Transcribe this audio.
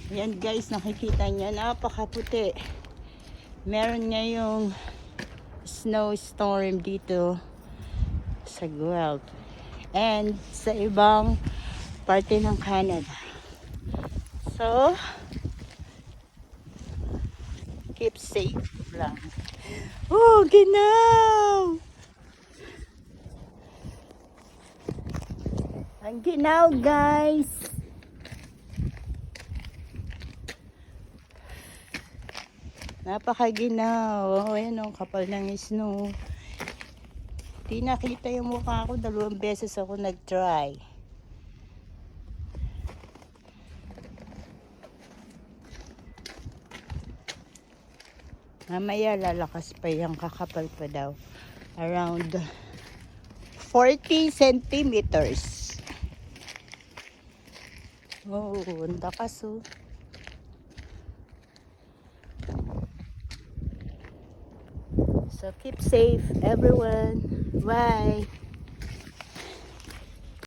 Ayan guys, nakikita niyo, napakaputi. Meron ngayong snowstorm dito sa Guelph and sa ibang parte ng Canada. So, keep safe lang. Oh, ginaw! Ang ginaw, guys! Napakaginaw. Oh, ayan o, kapal ng snow. Di nakita yung mukha ko. 2 beses ako nag-try. Mamaya lalakas pa yung kakapal pa daw. Around 40 centimeters. Oh, ang lakas oh. So keep safe everyone. Bye.